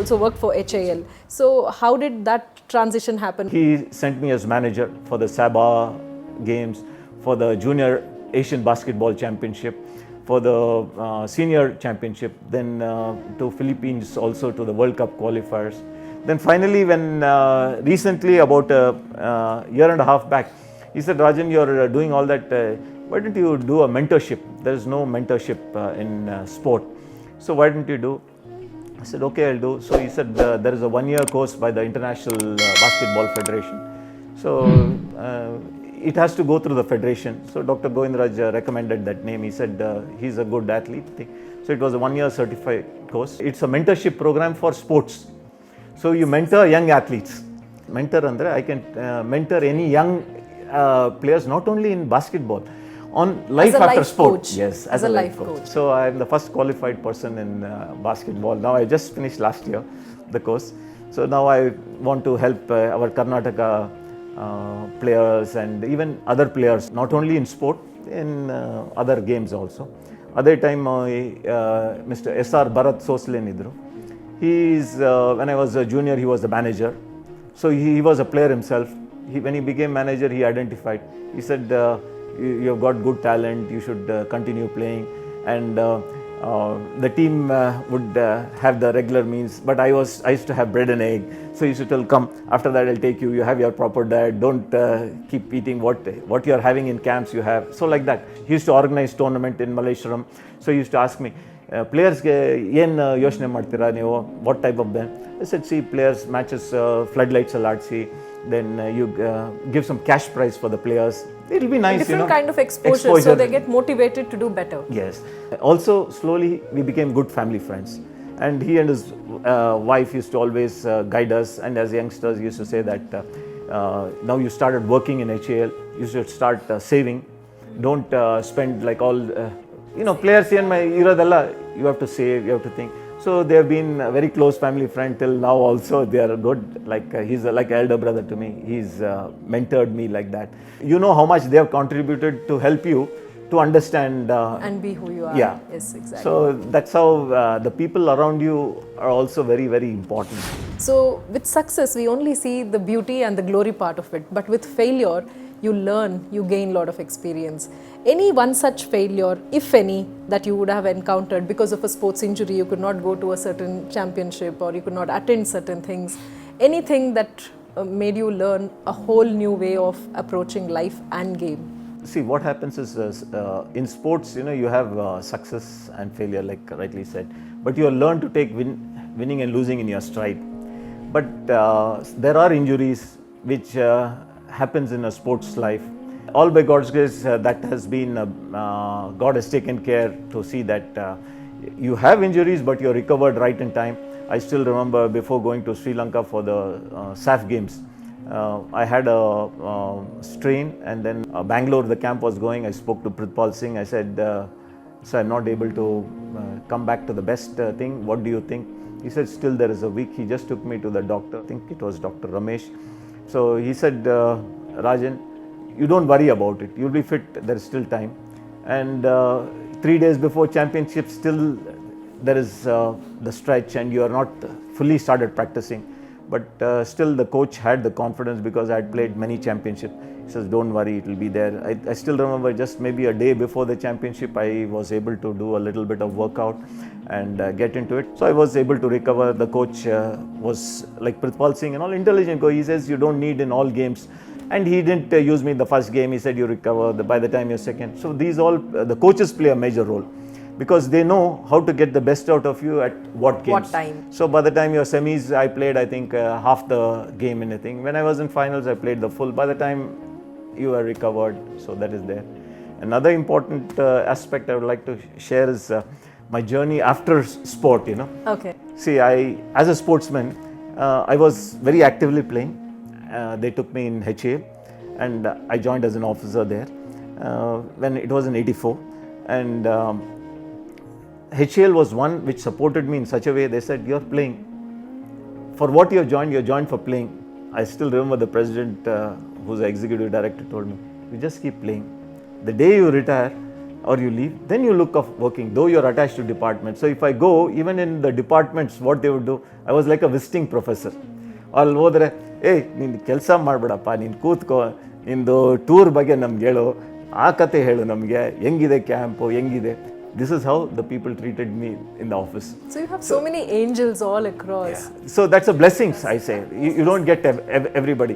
also worked for HAL. So how did that transition happen? He sent me as manager for the Sabah games, for the Junior Asian Basketball Championship, for the Senior Championship, then to Philippines also to the World Cup qualifiers. Then finally, when recently about a year and a half back, he said, Rajan, you're doing all that, why don't you do a mentorship? There is no mentorship in sport. So why don't you do? I said, okay, I'll do. So he said, there is a 1-year course by the International Basketball Federation. So it has to go through the federation. So Dr. Govindraj recommended that name. He said, he's a good athlete. So it was a 1-year certified course. It's a mentorship program for sports. So you mentor young athletes. Mentor andre, I can mentor any young players, not only in basketball, on life after sport. Coach. Yes, as a life coach. So I am the first qualified person in basketball. Now I just finished last year the course. So now I want to help our Karnataka players and even other players, not only in sport, in other games also. Other time Mr. S.R. Bharat Soslin idru. He is, when I was a junior, he was the manager. So he was a player himself. When he became manager, he identified. He said, you have got good talent, you should continue playing. And the team would have the regular meals, but I used to have bread and egg. So he used to tell, come, after that I'll take you, you have your proper diet, don't keep eating what you're having in camps you have. So like that. He used to organize tournament in Malleshwaram. So he used to ask me, players ಏನು ಯೋಚನೆ ಮಾಡ್ತೀರಾ ನೀವು, what type of them? I said, see, players matches floodlights alartsi, then you give some cash prize for the players. It'll be nice, different kind of exposure, so they get motivated to do better. Yes. Also, slowly we became good family friends, and he and his wife used to always guide us. And as youngsters, used to say that now you started working in HAL, you should start saving. Don't spend like all. Players here, you have to save, you have to think. So they have been a very close family friend till now also. They are good. Like he's like an elder brother to me. He's mentored me like that. You know how much they have contributed to help you to understand. And be who you are. Yeah. Yes, exactly. So that's how the people around you are also very, very important. So with success, we only see the beauty and the glory part of it. But with failure, you learn, you gain a lot of experience. Any one such failure, if any, that you would have encountered because of a sports injury, you could not go to a certain championship or you could not attend certain things, anything that made you learn a whole new way of approaching life and game? See, what happens is in sports, you have success and failure, like rightly said, but you learn to take winning and losing in your stride. But there are injuries which happens in a sports life. All by God's grace, that has been, God has taken care to see that you have injuries, but you're recovered right in time. I still remember before going to Sri Lanka for the SAF games, I had a strain, and then Bangalore, the camp was going. I spoke to Prithpal Singh. I said, so I'm not able to come back to the best thing. What do you think? He said, still there is a week. He just took me to the doctor. I think it was Dr. Ramesh. So he said, Rajan, you don't worry about it. You'll be fit. There is still time. And 3 days before championship, still there is the stretch, and you are not fully started practicing. But still the coach had the confidence because I had played many championships. He says, don't worry, it will be there. I still remember just maybe a day before the championship, I was able to do a little bit of workout and get into it. So I was able to recover. The coach was like Prithpal Singh and all intelligent. He says, you don't need in all games. And he didn't use me in the first game. He said, you recover by the time you're second. So these all, the coaches play a major role because they know how to get the best out of you at what games. What time. So by the time you're semis, I played, I think, half the game in a thing. When I was in finals, I played the full. By the time you are recovered, so that is there. Another important aspect I would like to share is my journey after sport, Okay. See, as a sportsman, I was very actively playing. They took me in HAL, and I joined as an officer there when it was in 84. And HAL was one which supported me in such a way. They said, you're playing. For what you're joined for playing. I still remember the president, who's the executive director, told me, you just keep playing. The day you retire, or you leave, then you look of working, though you're attached to department. So if I go, even in the departments, what they would do, I was like a visiting professor. ಅಲ್ಲಿ ಹೋದರೆ ನೀನು ಕೆಲಸ ಮಾಡಬೇಡಪ್ಪ, ನೀನು ಕೂತ್ಕೋ, ನಿಂದು tour ಬಗ್ಗೆ ನಮ್ಗೆ ಹೇಳು, ಆ ಕತೆ ಹೇಳು ನಮಗೆ, ಹೆಂಗಿದೆ ಕ್ಯಾಂಪು, ಹೆಂಗಿದೆ. This is how the people treated me in the office. So you have so many angels all across. Yeah. So that's a blessing, I say. You don't get everybody.